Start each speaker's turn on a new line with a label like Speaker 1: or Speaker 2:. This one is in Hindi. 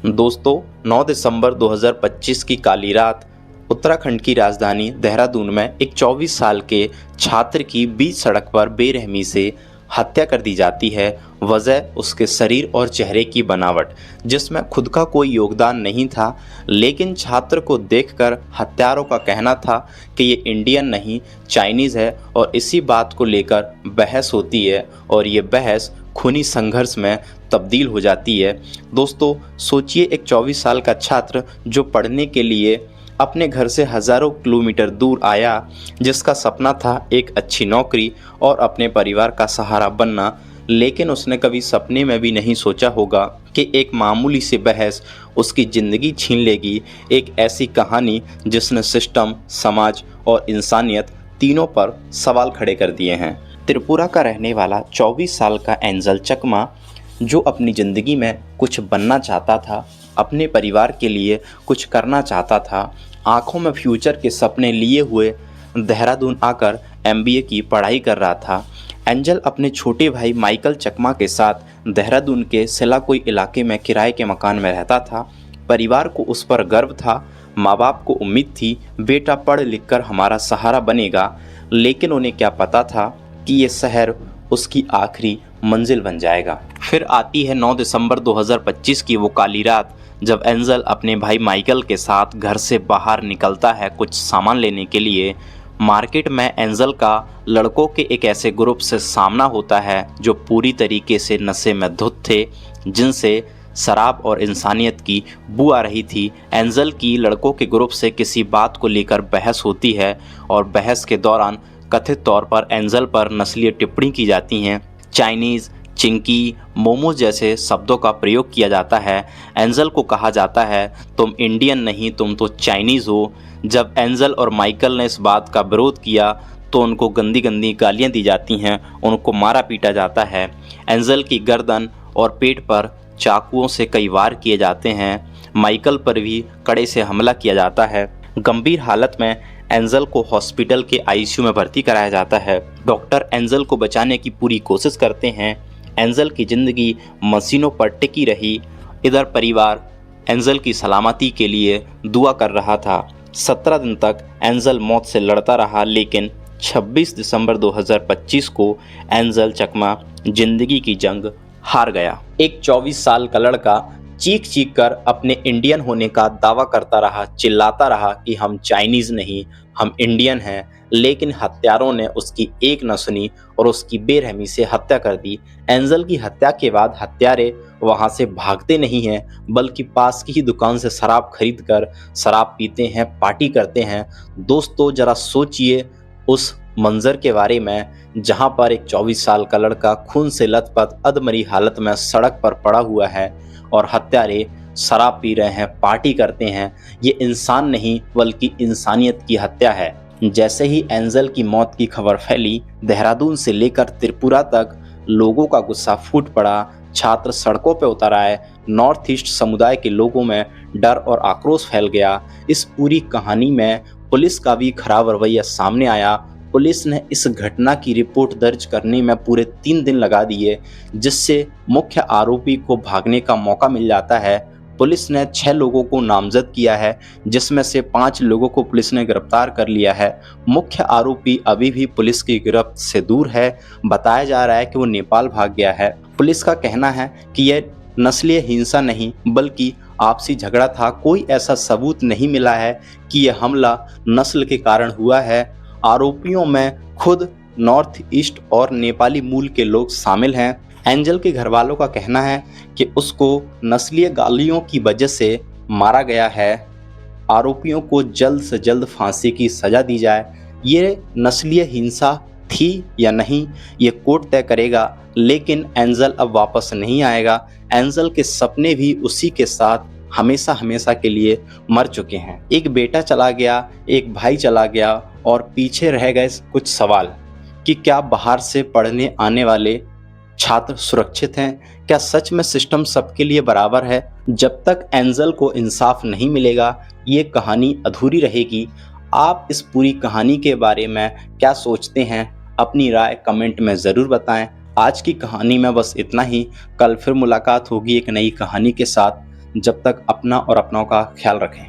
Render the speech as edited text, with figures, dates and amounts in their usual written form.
Speaker 1: दोस्तों 9 दिसंबर 2025 की काली रात उत्तराखंड की राजधानी देहरादून में एक 24 साल के छात्र की बीच सड़क पर बेरहमी से हत्या कर दी जाती है। वजह उसके शरीर और चेहरे की बनावट, जिसमें खुद का कोई योगदान नहीं था, लेकिन छात्र को देखकर हत्यारों का कहना था कि ये इंडियन नहीं चाइनीज़ है और इसी बात को लेकर बहस होती है और ये बहस खूनी संघर्ष में तब्दील हो जाती है। दोस्तों सोचिए, एक 24 साल का छात्र जो पढ़ने के लिए अपने घर से हज़ारों किलोमीटर दूर आया, जिसका सपना था एक अच्छी नौकरी और अपने परिवार का सहारा बनना, लेकिन उसने कभी सपने में भी नहीं सोचा होगा कि एक मामूली सी बहस उसकी ज़िंदगी छीन लेगी। एक ऐसी कहानी जिसने सिस्टम, समाज और इंसानियत तीनों पर सवाल खड़े कर दिए हैं। त्रिपुरा का रहने वाला 24 साल का एंजल चकमा, जो अपनी ज़िंदगी में कुछ बनना चाहता था, अपने परिवार के लिए कुछ करना चाहता था, आंखों में फ्यूचर के सपने लिए हुए देहरादून आकर MBA की पढ़ाई कर रहा था। एंजल अपने छोटे भाई माइकल चकमा के साथ देहरादून के सिलाकोई इलाके में किराए के मकान में रहता था। परिवार को उस पर गर्व था, माँ बाप को उम्मीद थी बेटा पढ़ लिख कर हमारा सहारा बनेगा, लेकिन उन्हें क्या पता था कि ये शहर उसकी आखिरी मंजिल बन जाएगा। फिर आती है 9 दिसंबर 2025 की वो काली रात, जब एंजल अपने भाई माइकल के साथ घर से बाहर निकलता है कुछ सामान लेने के लिए। मार्केट में एंजल का लड़कों के एक ऐसे ग्रुप से सामना होता है जो पूरी तरीके से नशे में धुत थे, जिनसे शराब और इंसानियत की बू आ रही थी। एंजल की लड़कों के ग्रुप से किसी बात को लेकर बहस होती है और बहस के दौरान कथित तौर पर एंजल पर नस्लीय टिप्पणी की जाती हैं। चाइनीज़, चिंकी, मोमो जैसे शब्दों का प्रयोग किया जाता है। एंजल को कहा जाता है तुम इंडियन नहीं, तुम तो चाइनीज़ हो। जब एंजल और माइकल ने इस बात का विरोध किया तो उनको गंदी गंदी गालियां दी जाती हैं, उनको मारा पीटा जाता है। एंजल की गर्दन और पेट पर चाकुओं से कई वार किए जाते हैं। माइकल पर भी कड़े से हमला किया जाता है। गंभीर हालत में एंजल को हॉस्पिटल के ICU में भर्ती कराया जाता है। डॉक्टर एंजल को बचाने की पूरी कोशिश करते हैं। एंजल की ज़िंदगी मशीनों पर टिकी रही। इधर परिवार एंजल की सलामती के लिए दुआ कर रहा था। 17 दिन तक एंजल मौत से लड़ता रहा, लेकिन 26 दिसंबर 2025 को एंजल चकमा जिंदगी की जंग हार गया। एक 24 साल का लड़का चीख चीख कर अपने इंडियन होने का दावा करता रहा, चिल्लाता रहा कि हम चाइनीज़ नहीं, हम इंडियन हैं, लेकिन हत्यारों ने उसकी एक न सुनी और उसकी बेरहमी से हत्या कर दी। एंजल की हत्या के बाद हत्यारे वहां से भागते नहीं हैं, बल्कि पास की ही दुकान से शराब खरीद कर शराब पीते हैं, पार्टी करते हैं। दोस्तों जरा सोचिए उस मंजर के बारे में, जहां पर एक 24 साल का लड़का खून से लथपथ अधमरी हालत में सड़क पर पड़ा हुआ है और हत्यारे शराब पी रहे हैं, पार्टी करते हैं। ये इंसान नहीं बल्कि इंसानियत की हत्या है। जैसे ही एंजल की मौत की खबर फैली, देहरादून से लेकर त्रिपुरा तक लोगों का गुस्सा फूट पड़ा। छात्र सड़कों पर उतर आए। नॉर्थ ईस्ट समुदाय के लोगों में डर और आक्रोश फैल गया। इस पूरी कहानी में पुलिस का भी खराब रवैया सामने आया। पुलिस ने इस घटना की रिपोर्ट दर्ज करने में पूरे 3 दिन लगा दिए, जिससे मुख्य आरोपी को भागने का मौका मिल जाता है। पुलिस ने 6 लोगों को नामजद किया है, जिसमें से 5 लोगों को पुलिस ने गिरफ्तार कर लिया है। मुख्य आरोपी अभी भी पुलिस की गिरफ्त से दूर है। बताया जा रहा है कि वो नेपाल भाग गया है। पुलिस का कहना है कि यह नस्लीय हिंसा नहीं बल्कि आपसी झगड़ा था। कोई ऐसा सबूत नहीं मिला है कि यह हमला नस्ल के कारण हुआ है। आरोपियों में खुद नॉर्थ ईस्ट और नेपाली मूल के लोग शामिल हैं। एंजल के घर वालों का कहना है कि उसको नस्लीय गालियों की वजह से मारा गया है। आरोपियों को जल्द से जल्द फांसी की सज़ा दी जाए। ये नस्लीय हिंसा थी या नहीं, ये कोर्ट तय करेगा, लेकिन एंजल अब वापस नहीं आएगा। एंजल के सपने भी उसी के साथ हमेशा हमेशा के लिए मर चुके हैं। एक बेटा चला गया, एक भाई चला गया और पीछे रह गए कुछ सवाल कि क्या बाहर से पढ़ने आने वाले छात्र सुरक्षित हैं? क्या सच में सिस्टम सबके लिए बराबर है? जब तक एंजल को इंसाफ नहीं मिलेगा, ये कहानी अधूरी रहेगी। आप इस पूरी कहानी के बारे में क्या सोचते हैं? अपनी राय कमेंट में ज़रूर बताएं। आज की कहानी में बस इतना ही। कल फिर मुलाकात होगी एक नई कहानी के साथ। जब तक अपना और अपनों का ख्याल रखें।